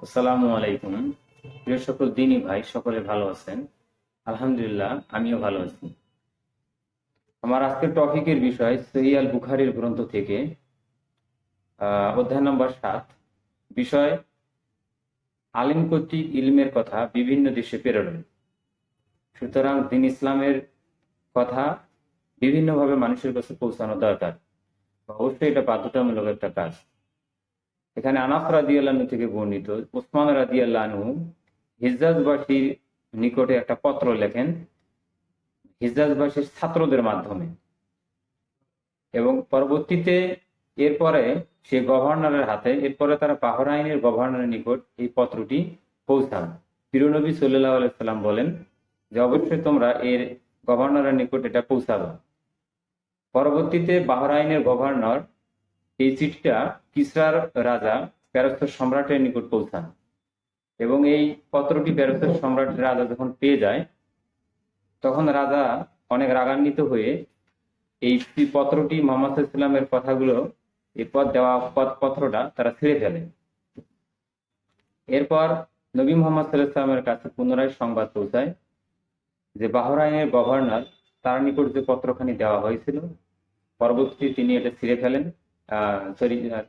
আসসালামু আলাইকুম। প্রিয় সকল দিনী ভাই, সকলে ভালো আছেন? আলহামদুলিল্লাহ, আমিও ভালো আছি। আমার আজকের টপিকের বিষয় সহিহ আল বুখারীর গ্রন্থ থেকে অধ্যায় নম্বর 7। বিষয় আলিম কর্তৃক ইলমের কথা বিভিন্ন দেশে প্রেরণ। সুতরাং দিন ইসলামের কথা বিভিন্নভাবে মানুষের কাছে পৌঁছানো দরকার। অবশ্যই এটা বাধ্যতামূলক একটা কাজ। এখানে আনাস রাদিয়াল্লাহু আনহু থেকে বর্ণিত, উসমান রাদিয়াল্লাহু আনহু হিজ্জাজবাসীর নিকটে একটা পত্র লেখেন হিজ্জাজবাসীর ছাত্রদের মাধ্যমে, এবং পরবর্তীতে এরপরে সে গভর্নরের হাতে, এরপরে তারা বাহরাইনের গভর্নরের নিকট এই পত্রটি পৌঁছান। প্রিয় নবী সাল্লাল্লাহু আলাইহি সাল্লাম বলেন যে অবশ্যই তোমরা এর গভর্নরের নিকট এটা পৌঁছাবে। পরবর্তীতে বাহরাইনের গভর্নর এই চিঠিটা কিসরার রাজা প্যারস্ত সম্রাটের নিকট পৌঁছান, এবং এই পত্রটি প্যারস্ত সম্রাটের রাজা যখন পেয়ে যায়, তখন রাজা অনেক রাগান্বিত হয়ে এই পত্রটি মোহাম্মদ সাল্লামের কথাগুলো, এই পত্রটা তারা ছিঁড়ে ফেলে। এরপর নবী মোহাম্মদ সাল্লামের কাছে পুনরায় সংবাদ পৌঁছায় যে বাহরাইনের গভর্নর তার নিকট যে পত্রখানি দেওয়া হয়েছিল, পরবর্তীতে তিনি এটা ছিঁড়ে ফেলেন।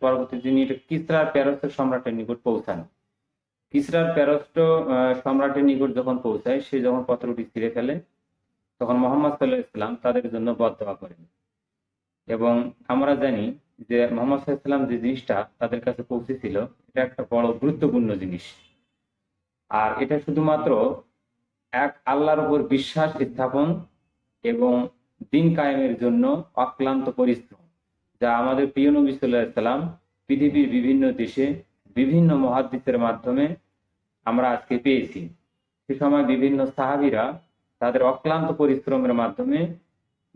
পরবর্তীতে তিনি এটা কিসরার প্যারস্ত সম্রাটের নিকট পৌঁছান। কিসরার প্যারস্ত সম্রাটের নিকট যখন পৌঁছায়, সে যখন পত্রটি ছিঁড়ে ফেলে, তখন মোহাম্মদ সাল্লাহ ইসলাম তাদের জন্য বদদোয়া করেন। এবং আমরা জানি যে মোহাম্মদ সাল্লাম যে জিনিসটা তাদের কাছে পৌঁছেছিল, এটা একটা বড় গুরুত্বপূর্ণ জিনিস। আর এটা শুধুমাত্র এক আল্লাহর উপর বিশ্বাস স্থাপন এবং দিন কায়েমের জন্য অক্লান্ত পরিশ্রম, যা আমাদের প্রিয় নবী সাল্লাল্লাহু আলাইহি সাল্লাম পৃথিবীর বিভিন্ন দেশে বিভিন্ন মুহাদ্দিসের মাধ্যমে আমরা আজকে পেয়েছি। সে সময় বিভিন্ন সাহাবীরা তাদের অক্লান্ত পরিশ্রমের মাধ্যমে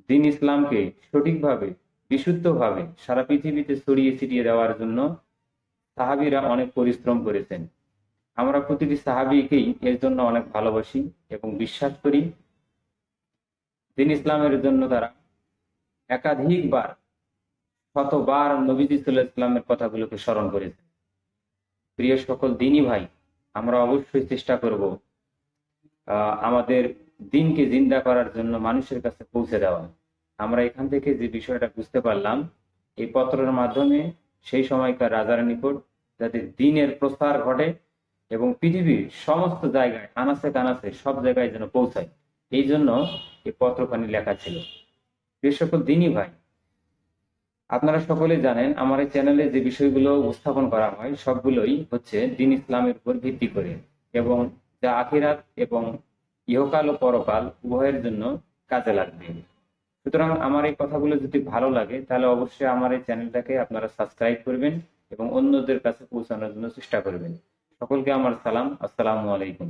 দিন ইসলামকে সঠিকভাবে, বিশুদ্ধভাবে সারা পৃথিবীতে ছড়িয়ে ছিটিয়ে দেওয়ার জন্য সাহাবীরা অনেক পরিশ্রম করেছেন। আমরা প্রতিটি সাহাবীকেই এর জন্য অনেক ভালোবাসি এবং বিশ্বাস করি। দিন ইসলামের জন্য তারা একাধিকবার, শতবার নবীজি সাল্লাল্লাহু আলাইহি সাল্লামের কথাগুলোকে স্মরণ করেছে। প্রিয় সকল দিনী ভাই, আমরা অবশ্যই চেষ্টা করব আমাদের দিনকে জিন্দা করার জন্য মানুষের কাছে পৌঁছে দেওয়া। আমরা এখান থেকে যে বিষয়টা বুঝতে পারলাম, এই পত্রের মাধ্যমে সেই সময়কার রাজার নিকট যাতে দিনের প্রসার ঘটে এবং পৃথিবীর সমস্ত জায়গায়, আনাচে কানাচে সব জায়গায় যেন পৌঁছায়, এই জন্য এই পত্রখানি লেখা ছিল। প্রিয় সকল দিনী ভাই, আপনারা সকলে জানেন আমার এই চ্যানেলে যে বিষয়গুলো উপস্থাপন করা হয় সবগুলোই হচ্ছে দিন ইসলামের উপর ভিত্তি করে, এবং যা আখিরাত এবং ইহকাল ও পরকাল উভয়ের জন্য কাজে লাগবে। সুতরাং আমার এই কথাগুলো যদি ভালো লাগে, তাহলে অবশ্যই আমার এই চ্যানেলটাকে আপনারা সাবস্ক্রাইব করবেন এবং অন্যদের কাছে পৌঁছানোর জন্য চেষ্টা করবেন। সকলকে আমার সালাম, আসসালামু আলাইকুম।